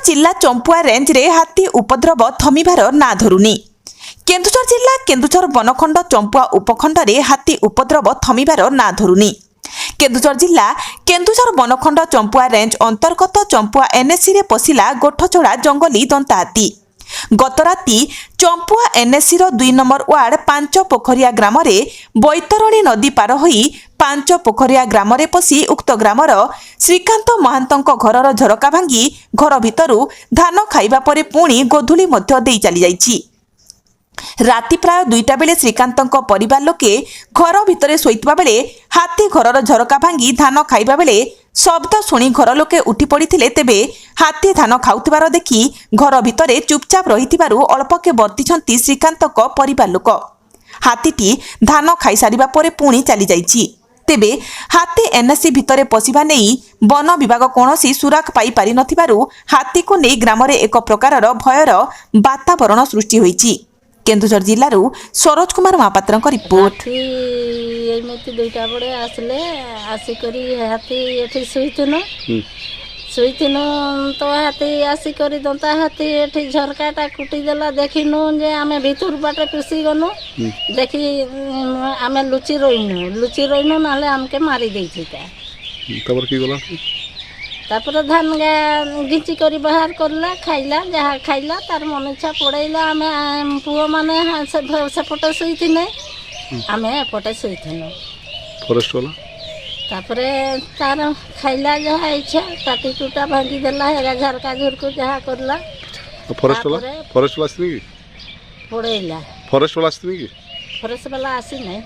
जिला चंपुआ रेंज रे हाथी उपद्रव थमिबार ना धरुनी। केन्दुझर जिला केन्दुझर बनखंड चंपुआ उपखंड रे हाथी उपद्रव थमिबार ना धरुनी। केन्दुझर जिला केन्दुझर बनखंड चंपुआ रेंज अंतर्गत चंपुआ एनएससी रे पशिला गोठचोड़ा जंगली दंता हाथी। गत राति चंपुआ एनएससी रो 2 नंबर वार्ड 5 पोखरिया ग्राम रे बैतरणी नदी पार होई 5 पोखरिया ग्राम रे पसी उक्त ग्रामर श्रीकांत महांतंक घरर झरका भांगी घर भितरु धान खाइबा परे पुणी गोधुली मध्य देई चली जाईछि। राति प्राय 2टा बेले श्रीकांतंक परिवार लोके घर भितरे शोइतबा बेले हाथी घरर झरका भांगी धान खाइबा बेले शब्द शुणी घर लोके उठी पड़िथिले। तेबे हाथी धान खाउथिबार देखि घर भितरे चुपचाप रहिथिबारु अल्पके वर्तिछंती श्रीकांतक परिवार लोक। हाथीटी धान खाई सारिबा परे पुणी चली जाईछि। तेबे हाथी एनएससी भितरे पशिबा नेई वन विभाग कोनोसी सुराख पाई पारि नथिबारु हाथी को नेई ग्राम रे एक प्रकारर भयर वातावरण सृष्टि होईछि। केन्दुझर जिल्लारू सरोज कुमार महापात्र रिपोर्ट। एमती 2टा बड़े आसले आसिकरी हाथी एठी सुईथिनु तो हाथी आसिकरी दंता हाथी एठी झरकाटा कुटीदेला। देखिनु जे आमे भितर बाटे पुसी गनु देखी आमे लुचि रहीनु नाले आमके मारी देइछि। तबर की गला तापर धान घिची करी बाहर करला खाइला जहाँ खाइला तार मन इच्छा पड़ेला। आमे पुओ माने सेपटे शुईथिने आमे एपटे शुईथिनु। फॉरेस्ट वाला तापरे तार खाइला जहाँ इच्छा टाटी टूटा भांगी देला हेरा झरका झुरकू जहाँ करला। फॉरेस्ट वाला आसनी की पड़ेला फॉरेस्ट वाला आसनी की फॉरेस्ट वाला आसी नहीं।